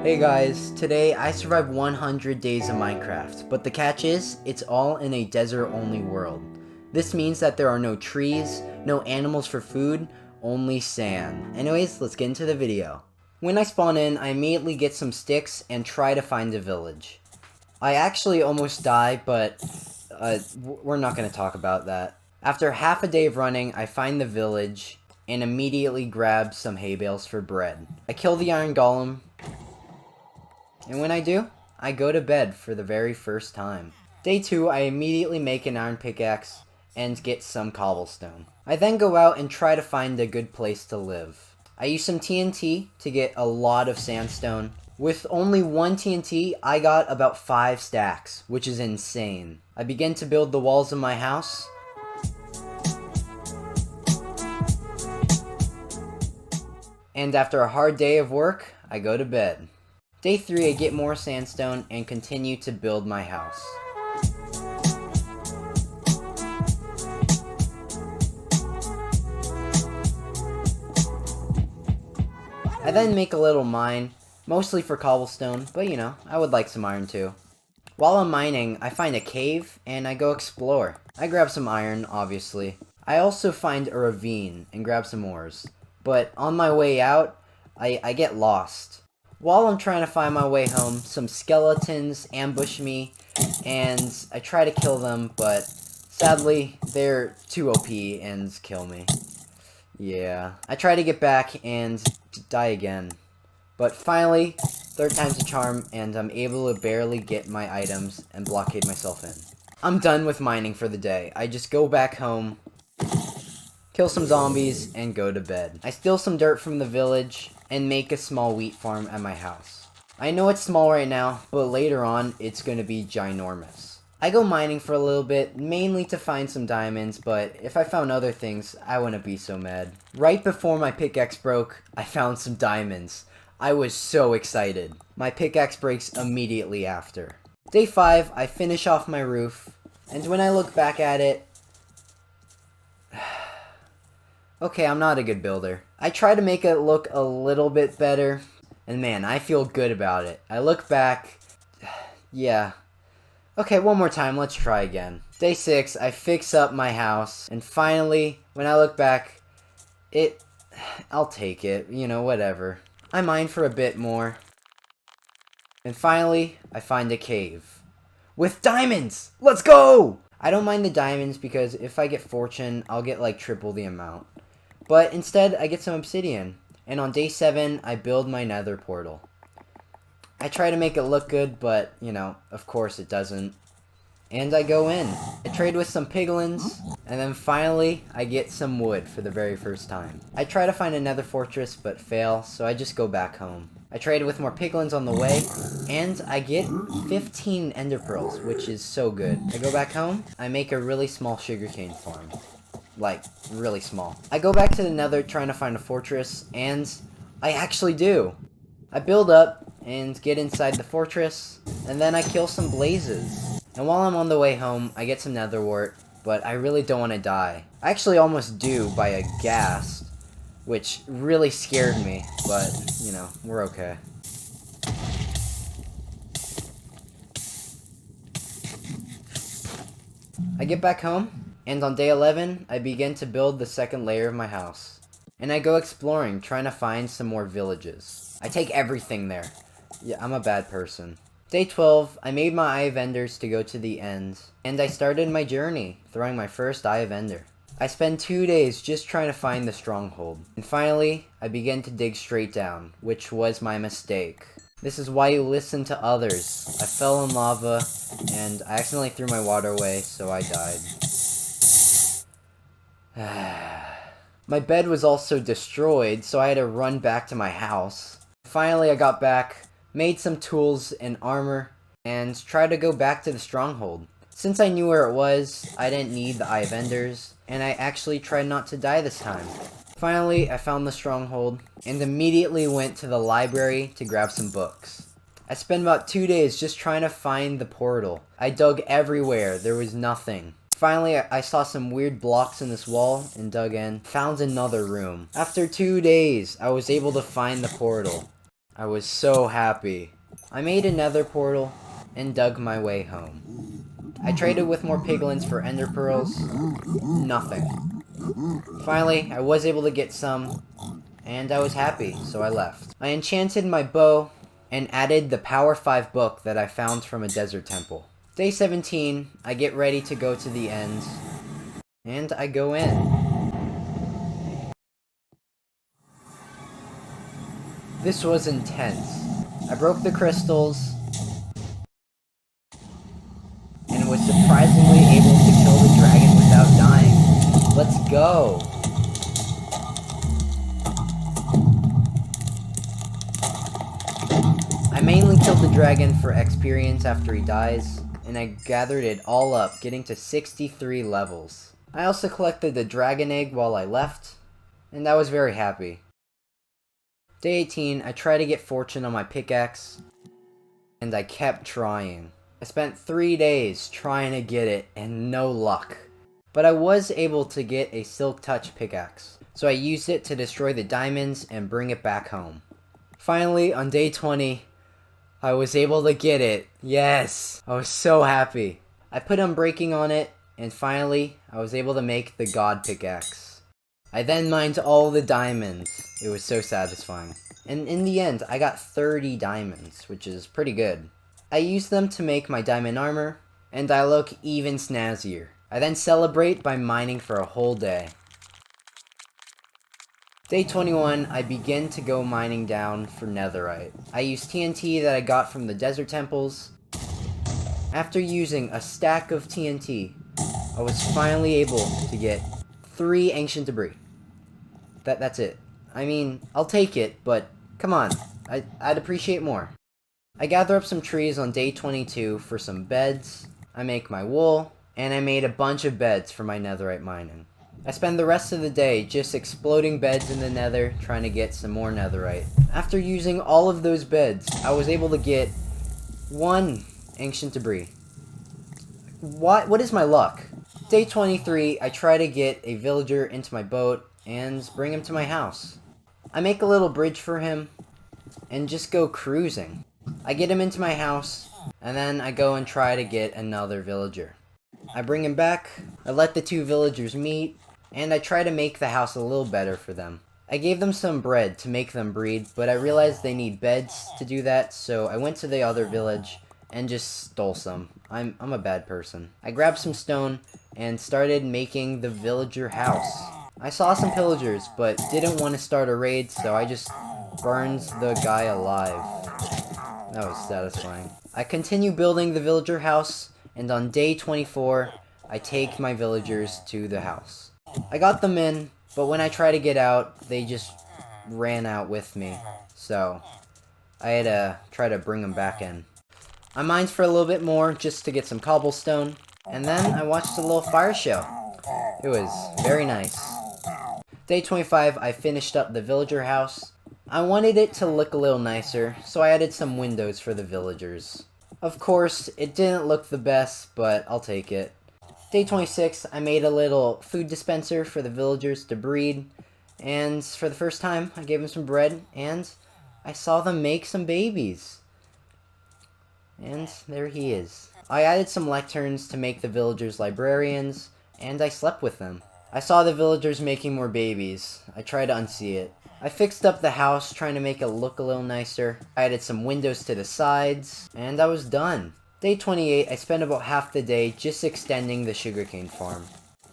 Hey guys, today I survived 100 days of Minecraft, but the catch is, it's all in a desert-only world. This means that there are no trees, no animals for food, only sand. Anyways, let's get into the video. When I spawn in, I immediately get some sticks and try to find a village. I actually almost die, but we're not going to talk about that. After half a day of running, I find the village and immediately grab some hay bales for bread. I kill the iron golem, and when I do, I go to bed for the very first time. Day 2, I immediately make an iron pickaxe and get some cobblestone. I then go out and try to find a good place to live. I use some TNT to get a lot of sandstone. With only one TNT, I got about 5 stacks, which is insane. I begin to build the walls of my house. And after a hard day of work, I go to bed. Day 3, I get more sandstone and continue to build my house. I then make a little mine, mostly for cobblestone, but you know, I would like some iron too. While I'm mining, I find a cave and I go explore. I grab some iron, obviously. I also find a ravine and grab some ores. But on my way out, I get lost. While I'm trying to find my way home, some skeletons ambush me, and I try to kill them, but sadly, they're too OP and kill me. Yeah. I try to get back and die again. But finally, third time's a charm, and I'm able to barely get my items and blockade myself in. I'm done with mining for the day. I just go back home, kill some zombies, and go to bed. I steal some dirt from the village and make a small wheat farm at my house. I know it's small right now, but later on, it's going to be ginormous. I go mining for a little bit, mainly to find some diamonds, but if I found other things, I wouldn't be so mad. Right before my pickaxe broke, I found some diamonds. I was so excited. My pickaxe breaks immediately after. Day 5, I finish off my roof, and when I look back at it, okay, I'm not a good builder. I try to make it look a little bit better, and man, I feel good about it. I look back, yeah. Okay, one more time, let's try again. Day 6, I fix up my house, and finally, when I look back, I'll take it, you know, whatever. I mine for a bit more, and finally, I find a cave. With diamonds! Let's go! I don't mind the diamonds because if I get fortune, I'll get like triple the amount. But instead, I get some obsidian. And on day 7, I build my nether portal. I try to make it look good, but, you know, of course it doesn't. And I go in. I trade with some piglins, and then finally, I get some wood for the very first time. I try to find a nether fortress, but fail, so I just go back home. I trade with more piglins on the way, and I get 15 ender pearls, which is so good. I go back home, I make a really small sugarcane farm. Like, really small. I go back to the nether trying to find a fortress, and I actually do. I build up and get inside the fortress, and then I kill some blazes. And while I'm on the way home, I get some nether wart, but I really don't want to die. I actually almost do by a ghast, which really scared me, but, you know, we're okay. I get back home, and on day 11, I begin to build the second layer of my house. And I go exploring, trying to find some more villages. I take everything there. Yeah, I'm a bad person. Day 12, I made my Eye of Enders to go to the end, and I started my journey, throwing my first Eye of Ender. I spend 2 days just trying to find the stronghold. And finally, I begin to dig straight down, which was my mistake. This is why you listen to others. I fell in lava, and I accidentally threw my water away, so I died. My bed was also destroyed, so I had to run back to my house. Finally, I got back, made some tools and armor, and tried to go back to the stronghold. Since I knew where it was, I didn't need the Eye of Enders, and I actually tried not to die this time. Finally, I found the stronghold, and immediately went to the library to grab some books. I spent about 2 days just trying to find the portal. I dug everywhere, there was nothing. Finally, I saw some weird blocks in this wall and dug in, found another room. After 2 days, I was able to find the portal. I was so happy. I made a nether portal and dug my way home. I traded with more piglins for ender pearls. Nothing. Finally, I was able to get some, and I was happy, so I left. I enchanted my bow and added the Power 5 book that I found from a desert temple. Day 17, I get ready to go to the end, and I go in. This was intense. I broke the crystals, and was surprisingly able to kill the dragon without dying. Let's go! I mainly killed the dragon for experience after he dies, and I gathered it all up, getting to 63 levels. I also collected the dragon egg while I left, and I was very happy. Day 18, I tried to get fortune on my pickaxe, and I kept trying. I spent 3 days trying to get it, and no luck. But I was able to get a silk touch pickaxe, so I used it to destroy the diamonds and bring it back home. Finally, on day 20, I was able to get it. Yes! I was so happy. I put unbreaking on it, and finally, I was able to make the god pickaxe. I then mined all the diamonds. It was so satisfying. And in the end, I got 30 diamonds, which is pretty good. I used them to make my diamond armor, and I look even snazzier. I then celebrate by mining for a whole day. Day 21, I begin to go mining down for Netherite. I use TNT that I got from the desert temples. After using a stack of TNT, I was finally able to get 3 ancient debris. That's it. I mean, I'll take it, but come on, I'd appreciate more. I gather up some trees on day 22 for some beds, I make my wool, and I made a bunch of beds for my netherite mining. I spend the rest of the day just exploding beds in the nether, trying to get some more netherite. After using all of those beds, I was able to get 1 ancient debris. What is my luck? Day 23, I try to get a villager into my boat and bring him to my house. I make a little bridge for him and just go cruising. I get him into my house, and then I go and try to get another villager. I bring him back, I let the 2 villagers meet, and I try to make the house a little better for them. I gave them some bread to make them breed, but I realized they need beds to do that, so I went to the other village and just stole some. I'm a bad person. I grabbed some stone and started making the villager house. I saw some pillagers, but didn't want to start a raid, so I just burned the guy alive. That was satisfying. I continue building the villager house, and on day 24, I take my villagers to the house. I got them in, but when I try to get out, they just ran out with me, so I had to try to bring them back in. I mined for a little bit more just to get some cobblestone, and then I watched a little fire show. It was very nice. Day 25, I finished up the villager house. I wanted it to look a little nicer, so I added some windows for the villagers. Of course, it didn't look the best, but I'll take it. Day 26, I made a little food dispenser for the villagers to breed, and for the first time, I gave them some bread, and I saw them make some babies. And there he is. I added some lecterns to make the villagers librarians, and I slept with them. I saw the villagers making more babies. I tried to unsee it. I fixed up the house, trying to make it look a little nicer. I added some windows to the sides, and I was done. Day 28, I spent about half the day just extending the sugarcane farm.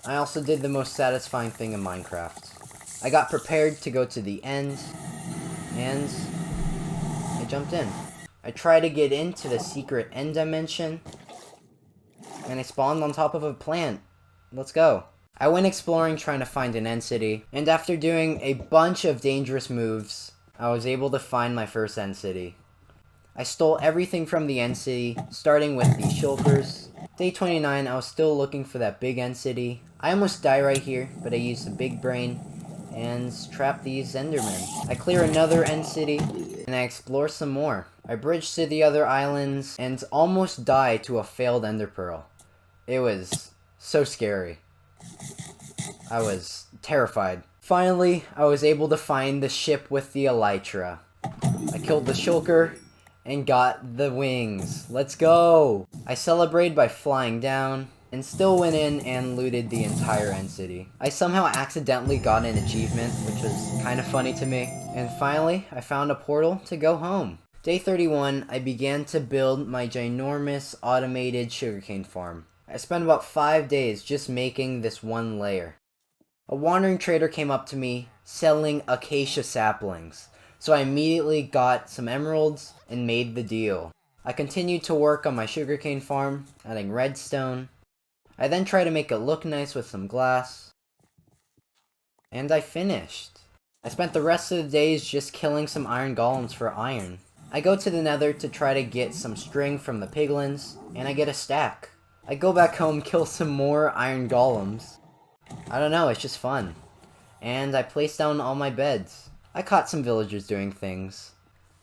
I also did the most satisfying thing in Minecraft. I got prepared to go to the end, and I jumped in. I tried to get into the secret end dimension, and I spawned on top of a plant. Let's go. I went exploring trying to find an end city, and after doing a bunch of dangerous moves, I was able to find my first end city. I stole everything from the end city, starting with the shulkers. Day 29, I was still looking for that big end city. I almost die right here, but I used the big brain and trap these endermen. I clear another end city, and I explore some more. I bridge to the other islands, and almost die to a failed ender pearl. It was so scary. I was terrified. Finally, I was able to find the ship with the Elytra. I killed the shulker and got the wings. Let's go! I celebrated by flying down and still went in and looted the entire end city. I somehow accidentally got an achievement, which was kind of funny to me. And finally, I found a portal to go home. Day 31, I began to build my ginormous automated sugarcane farm. I spent about 5 days just making this one layer. A wandering trader came up to me selling acacia saplings, so I immediately got some emeralds and made the deal. I continued to work on my sugarcane farm, adding redstone. I then tried to make it look nice with some glass. And I finished. I spent the rest of the days just killing some iron golems for iron. I go to the Nether to try to get some string from the piglins, and I get a stack. I go back home, kill some more iron golems. I don't know, it's just fun. And I place down all my beds. I caught some villagers doing things.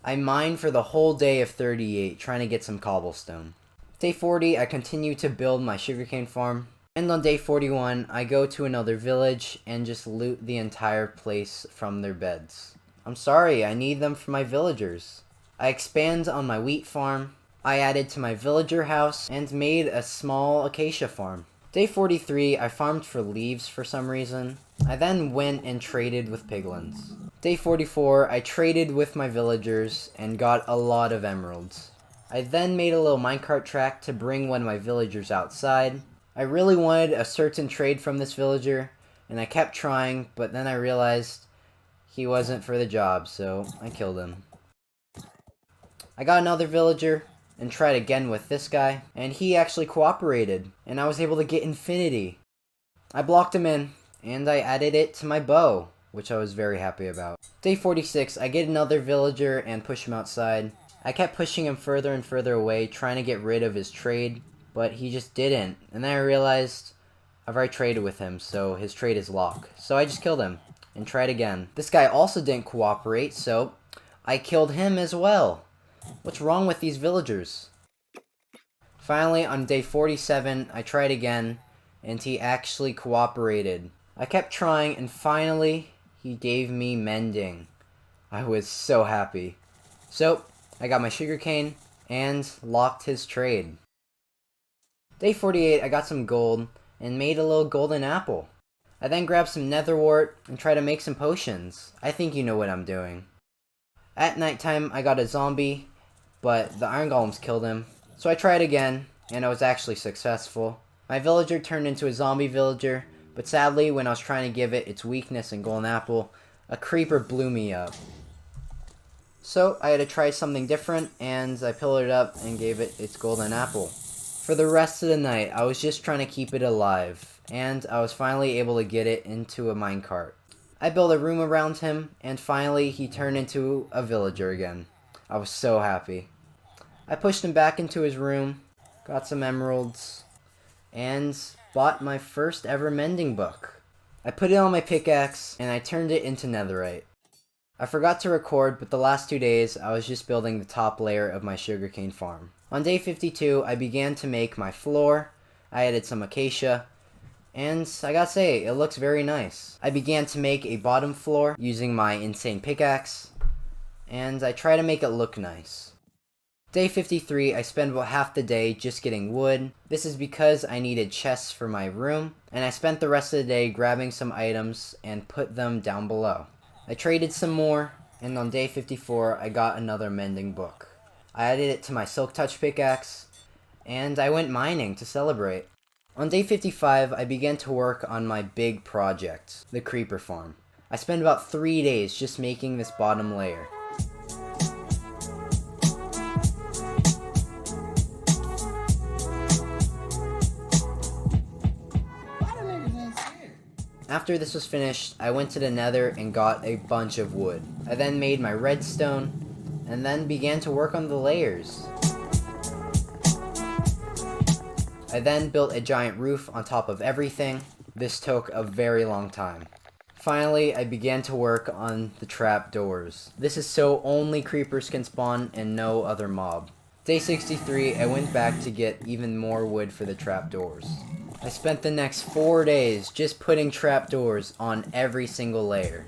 I mined for the whole day of 38, trying to get some cobblestone. Day 40, I continue to build my sugarcane farm. And on day 41, I go to another village and just loot the entire place from their beds. I'm sorry, I need them for my villagers. I expand on my wheat farm. I added to my villager house and made a small acacia farm. Day 43, I farmed for leaves for some reason. I then went and traded with piglins. Day 44, I traded with my villagers and got a lot of emeralds. I then made a little minecart track to bring one of my villagers outside. I really wanted a certain trade from this villager, and I kept trying, but then I realized he wasn't for the job, so I killed him. I got another villager and tried again with this guy, and he actually cooperated, and I was able to get infinity. I blocked him in, and I added it to my bow, which I was very happy about. Day 46, I get another villager and push him outside. I kept pushing him further and further away, trying to get rid of his trade, but he just didn't. And then I realized I've already traded with him, so his trade is locked. So I just killed him and tried again. This guy also didn't cooperate, so I killed him as well. What's wrong with these villagers? Finally, on day 47, I tried again, and he actually cooperated. I kept trying, and finally, he gave me mending. I was so happy. So, I got my sugarcane, and locked his trade. Day 48, I got some gold, and made a little golden apple. I then grabbed some nether wart, and tried to make some potions. I think you know what I'm doing. At nighttime, I got a zombie, but the iron golems killed him. So I tried again, and I was actually successful. My villager turned into a zombie villager, but sadly, when I was trying to give it its weakness in golden apple, a creeper blew me up. So I had to try something different, and I pillared up and gave it its golden apple. For the rest of the night, I was just trying to keep it alive, and I was finally able to get it into a minecart. I built a room around him, and finally he turned into a villager again. I was so happy. I pushed him back into his room, got some emeralds, and bought my first ever mending book. I put it on my pickaxe, and I turned it into netherite. I forgot to record, but the last 2 days I was just building the top layer of my sugarcane farm. On day 52, I began to make my floor. I added some acacia, and I gotta say, it looks very nice. I began to make a bottom floor using my insane pickaxe, and I try to make it look nice. Day 53, I spent about half the day just getting wood. This is because I needed chests for my room, and I spent the rest of the day grabbing some items and put them down below. I traded some more, and on day 54, I got another mending book. I added it to my silk touch pickaxe, and I went mining to celebrate. On day 55, I began to work on my big project, the creeper farm. I spent about 3 days just making this bottom layer. After this was finished, I went to the Nether and got a bunch of wood. I then made my redstone, and then began to work on the layers. I then built a giant roof on top of everything. This took a very long time. Finally, I began to work on the trap doors. This is so only creepers can spawn and no other mob. Day 63, I went back to get even more wood for the trap doors. I spent the next 4 days just putting trapdoors on every single layer.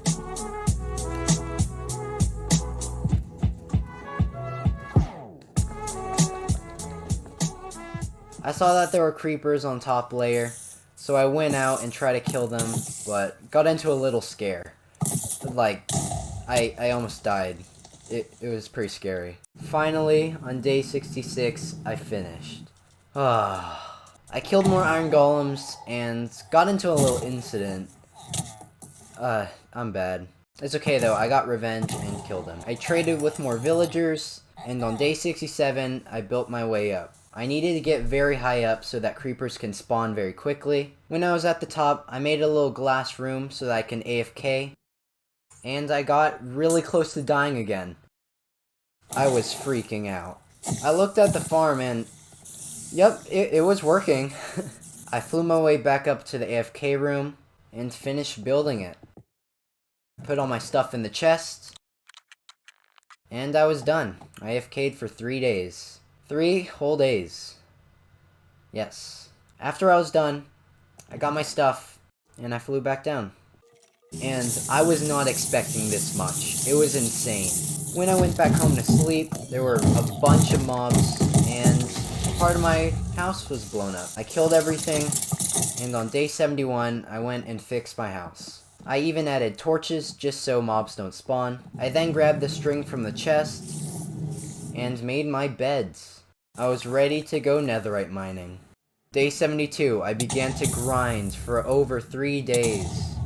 I saw that there were creepers on top layer, so I went out and tried to kill them, but got into a little scare. Like, I almost died. It was pretty scary. Finally, on day 66, I finished. I killed more iron golems and got into a little incident. I'm bad. It's okay though, I got revenge and killed him. I traded with more villagers, and on day 67, I built my way up. I needed to get very high up so that creepers can spawn very quickly. When I was at the top, I made a little glass room so that I can AFK, and I got really close to dying again. I was freaking out. I looked at the farm and, yep, it was working. I flew my way back up to the AFK room and finished building it. Put all my stuff in the chest, and I was done. I AFK'd for 3 days. 3 whole days. Yes. After I was done, I got my stuff, and I flew back down. And I was not expecting this much. It was insane. When I went back home to sleep, there were a bunch of mobs, and part of my house was blown up. I killed everything, and on day 71, I went and fixed my house. I even added torches just so mobs don't spawn. I then grabbed the string from the chest and made my beds. I was ready to go netherite mining. Day 72, I began to grind for over 3 days.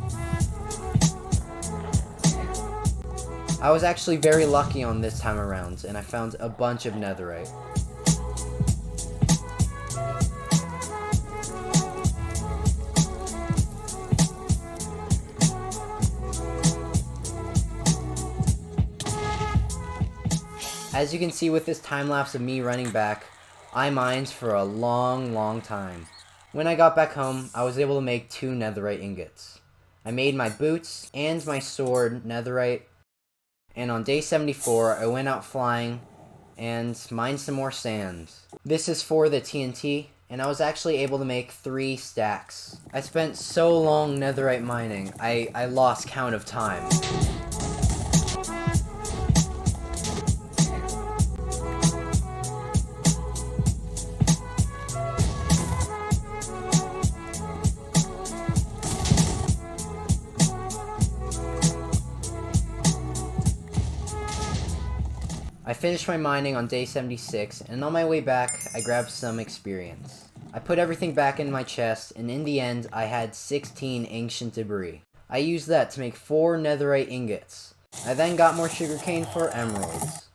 I was actually very lucky on this time around, and I found a bunch of netherite. As you can see with this time lapse of me running back, I mined for a long time. When I got back home, I was able to make 2 netherite ingots. I made my boots and my sword netherite, and on day 74, I went out flying and mined some more sand. This is for the TNT, and I was actually able to make 3 stacks. I spent so long netherite mining, I lost count of time. I finished my mining on day 76, and on my way back, I grabbed some experience. I put everything back in my chest, and in the end, I had 16 ancient debris. I used that to make 4 netherite ingots. I then got more sugarcane for emeralds.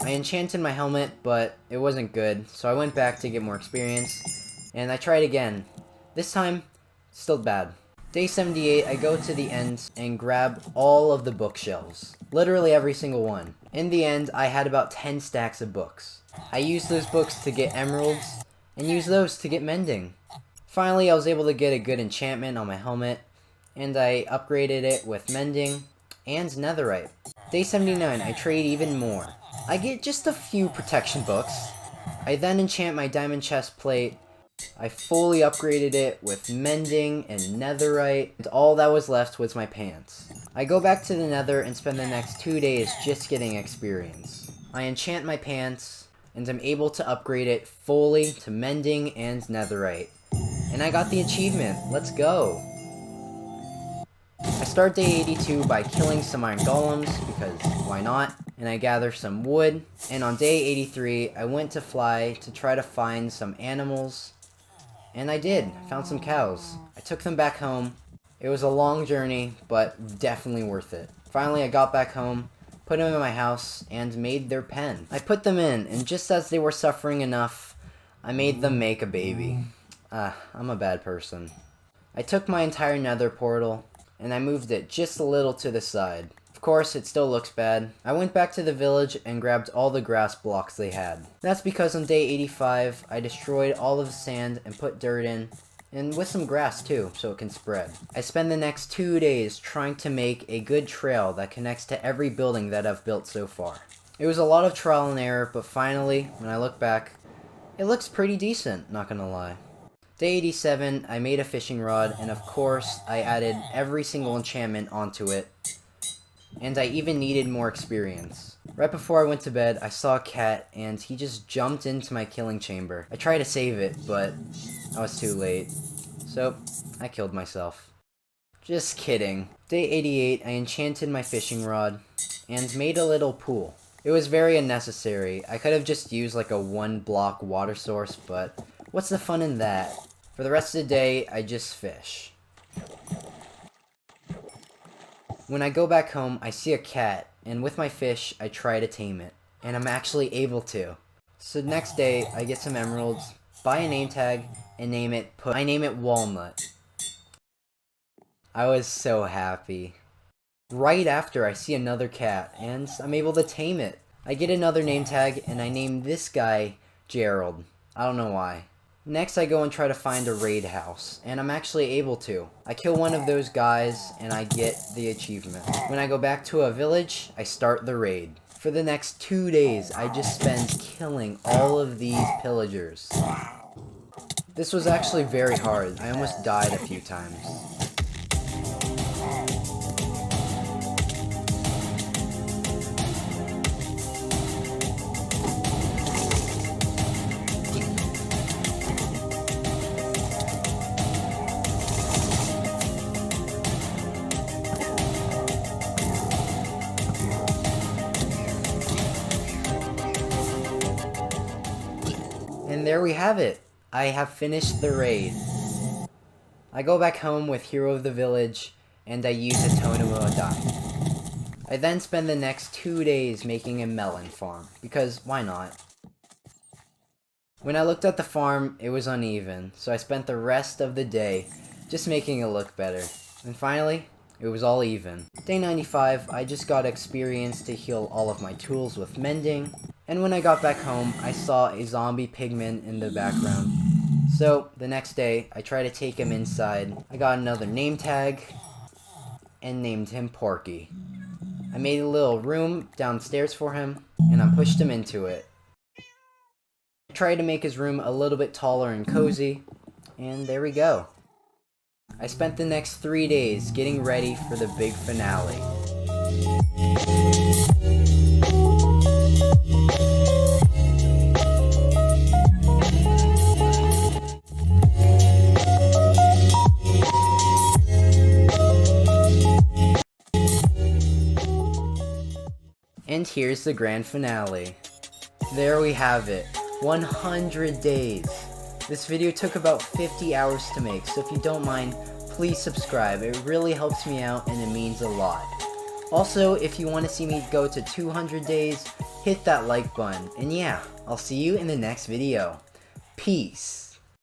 I enchanted my helmet, but it wasn't good, so I went back to get more experience, and I tried again. This time, still bad. Day 78, I go to the end and grab all of the bookshelves. Literally every single one. In the end, I had about 10 stacks of books. I used those books to get emeralds, and used those to get mending. Finally, I was able to get a good enchantment on my helmet, and I upgraded it with mending and netherite. Day 79, I trade even more. I get just a few protection books. I then enchant my diamond chest plate. I fully upgraded it with mending and netherite, and all that was left was my pants. I go back to the nether and spend the next 2 days just getting experience. I enchant my pants, and I'm able to upgrade it fully to mending and netherite. And I got the achievement, let's go! I start day 82 by killing some iron golems, because why not? And I gather some wood, and on day 83 I went to fly to try to find some animals. And I did. I found some cows. I took them back home. It was a long journey, but definitely worth it. Finally, I got back home, put them in my house, and made their pen. I put them in, and just as they were suffering enough, I made them make a baby. I'm a bad person. I took my entire nether portal, and I moved it just a little to the side. Of course, it still looks bad. I went back to the village and grabbed all the grass blocks they had. That's because on day 85, I destroyed all of the sand and put dirt in, and with some grass too, so it can spread. I spend the next 2 days trying to make a good trail that connects to every building that I've built so far. It was a lot of trial and error, but finally, when I look back, it looks pretty decent, not gonna lie. Day 87, I made a fishing rod, and of course, I added every single enchantment onto it. and I even needed more experience. Right before I went to bed, I saw a cat, and he just jumped into my killing chamber. I tried to save it, but I was too late. So, I killed myself. Just kidding. Day 88, I enchanted my fishing rod, and made a little pool. It was very unnecessary. I could have just used like a 1-block water source, but what's the fun in that? For the rest of the day, I just fish. When I go back home, I see a cat, and with my fish, I try to tame it. And I'm actually able to. So next day, I get some emeralds, buy a name tag, and I name it Walnut. I was so happy. Right after, I see another cat, and I'm able to tame it. I get another name tag, and I name this guy Gerald. I don't know why. Next, I go and try to find a raid house, and I'm actually able to. I kill one of those guys, and I get the achievement. When I go back to a village, I start the raid. For the next 2 days, I just spend killing all of these pillagers. This was actually very hard. I almost died a few times. And there we have it. I have finished the raid. I go back home with Hero of the Village, and I use a Totem of Undying. I then spend the next 2 days making a melon farm, because why not? When I looked at the farm, it was uneven, so I spent the rest of the day just making it look better. And finally, it was all even. Day 95, I just got experience to heal all of my tools with mending, and when I got back home, I saw a zombie pigman in the background. So, the next day, I tried to take him inside. I got another name tag, and named him Porky. I made a little room downstairs for him, and I pushed him into it. I tried to make his room a little bit taller and cozy, and there we go. I spent the next 3 days getting ready for the big finale. And here's the grand finale. There we have it, 100 days. This video took about 50 hours to make, so if you don't mind, please subscribe. It really helps me out and it means a lot. Also, if you want to see me go to 200 days, hit that like button. And yeah, I'll see you in the next video. Peace.